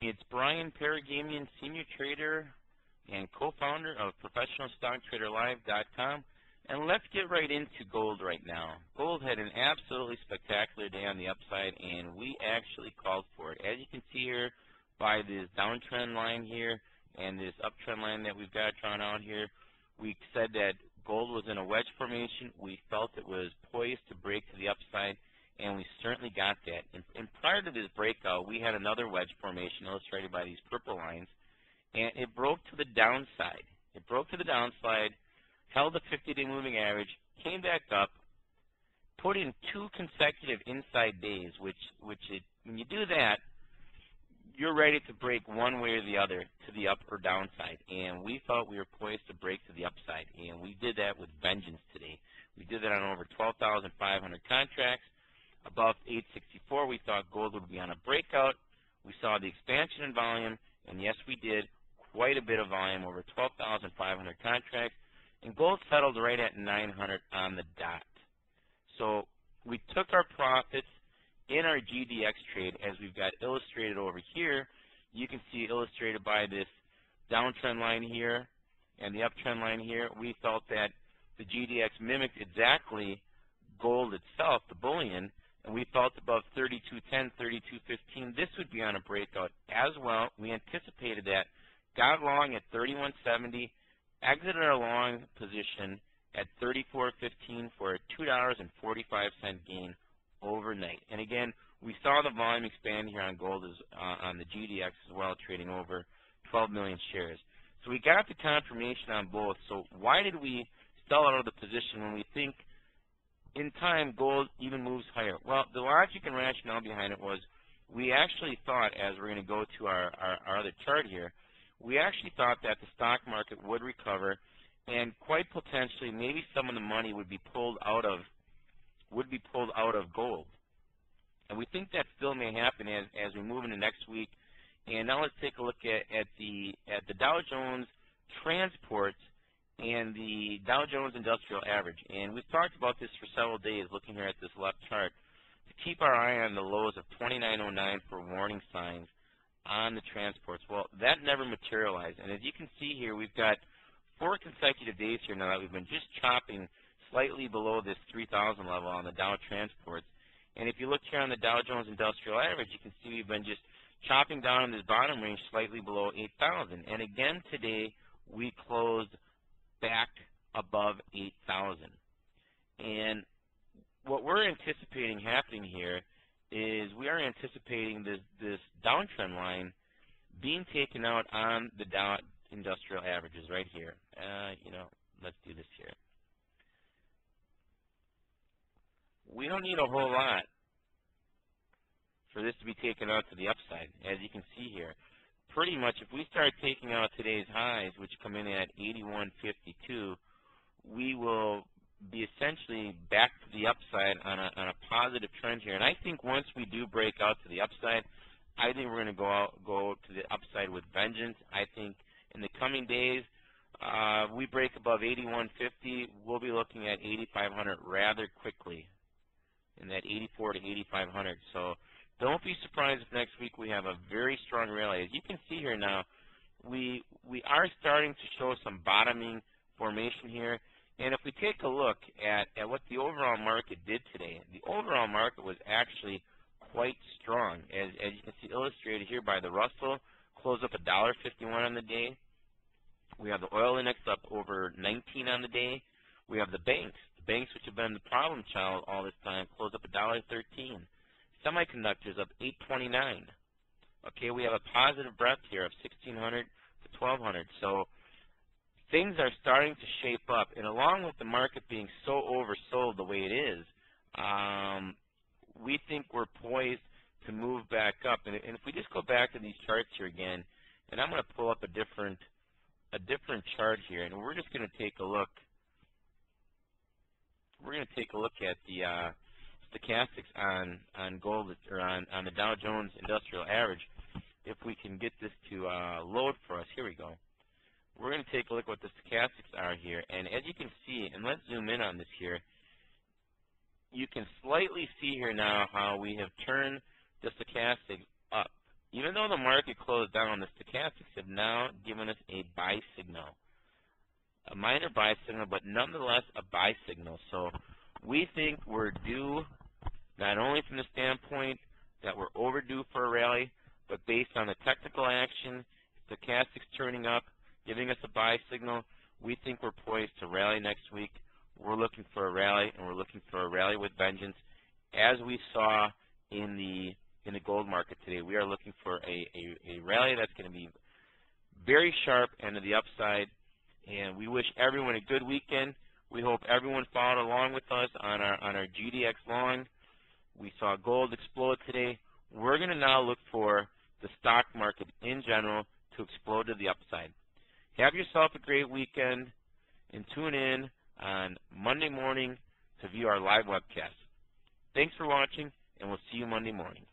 It's Brian Paragamian, senior trader and co-founder of ProfessionalStockTraderLive.com. And let's get right into gold right now. Gold had an absolutely spectacular day on the upside, and we actually called for it. As you can see here by this downtrend line here and this uptrend line that we've got drawn out here, we said that gold was in a wedge formation. We felt it was poised to break to the upside, and we certainly got that. And prior to this breakout, we had another wedge formation illustrated by these purple lines, and it broke to the downside. It broke to the downside, held the 50-day moving average, came back up, put in 2 consecutive inside days, which when you do that, you're ready to break one way or the other to the up or downside. And we thought we were poised to break to the upside, and we did that with vengeance today. We did that on over 12,500 contracts. Above 864, we thought gold would be on a breakout. We saw the expansion in volume, and yes, we did quite a bit of volume, over 12,500 contracts. And gold settled right at 900 on the dot. So we took our profits in our GDX trade, as we've got illustrated over here. You can see illustrated by this downtrend line here and the uptrend line here. We felt that the GDX mimicked exactly gold itself, the bullion, and we felt above 32.10, 32.15, this would be on a breakout as well. We anticipated that, got long at 31.70, exited our long position at 34.15 for a $2.45 gain overnight. And again, we saw the volume expand here on gold on the GDX as well, trading over 12 million shares. So we got the confirmation on both. So why did we sell out of the position when we think in time gold even moves higher? Well, the logic and rationale behind it was we actually thought, as we're going to go to our other chart here, we actually thought that the stock market would recover, and quite potentially maybe some of the money would be pulled out of gold. And we think that still may happen as we move into next week. And now let's take a look at the Dow Jones Transports and the Dow Jones Industrial Average. And we've talked about this for several days, looking here at this left chart, to keep our eye on the lows of 2909 for warning signs on the transports. Well, that never materialized. And as you can see here, we've got 4 consecutive days here now that we've been just chopping slightly below this 3,000 level on the Dow Transports. And if you look here on the Dow Jones Industrial Average, you can see we've been just chopping down in this bottom range slightly below 8,000. And again today, we closed back above 8,000. And what we're anticipating happening here is we are anticipating this downtrend line being taken out on the Dow Industrial Averages right here. Let's do this here. We don't need a whole lot for this to be taken out to the upside, as you can see here. Pretty much, if we start taking out today's highs, which come in at 81.52, we will be essentially back to the upside on a positive trend here. And I think once we do break out to the upside, I think we're going to go to the upside with vengeance. I think in the coming days, we break above 81.50, we'll be looking at 8,500 rather quickly, in that 84 to 8,500. So don't be surprised if next week we have a very strong rally. As you can see here now, we are starting to show some bottoming formation here. And if we take a look at what the overall market did today, the overall market was actually quite strong. As you can see illustrated here by the Russell, closed up $1.51 on the day. We have the oil index up over 19 on the day. We have the banks, which have been the problem child all this time, closed up $1.13. Semiconductors up 8.29. Okay, we have a positive breadth here of 1,600 to 1,200. So things are starting to shape up, and along with the market being so oversold the way it is, we think we're poised to move back up. And if we just go back to these charts here again, and I'm going to pull up a different chart here, and we're just going to take a look. We're going to take a look at the stochastics on gold, or on the Dow Jones Industrial Average. If we can get this to load for us, here we go. We're going to take a look at what the stochastics are here, and as you can see, and let's zoom in on this here, you can slightly see here now how we have turned the stochastic up. even though the market closed down, the stochastics have now given us a buy signal. A minor buy signal, but nonetheless a buy signal. So we think we're due, not only from the standpoint that we're overdue for a rally, but based on the technical action, stochastics turning up, giving us a buy signal, we think we're poised to rally next week. We're looking for a rally, and we're looking for a rally with vengeance. As we saw in the gold market today, we are looking for a rally that's going to be very sharp and to the upside. And we wish everyone a good weekend. We hope everyone followed along with us on our GDX long. We saw gold explode today. We're going to now look for the stock market in general to explode to the upside. Have yourself a great weekend, and tune in on Monday morning to view our live webcast. Thanks for watching, and we'll see you Monday morning.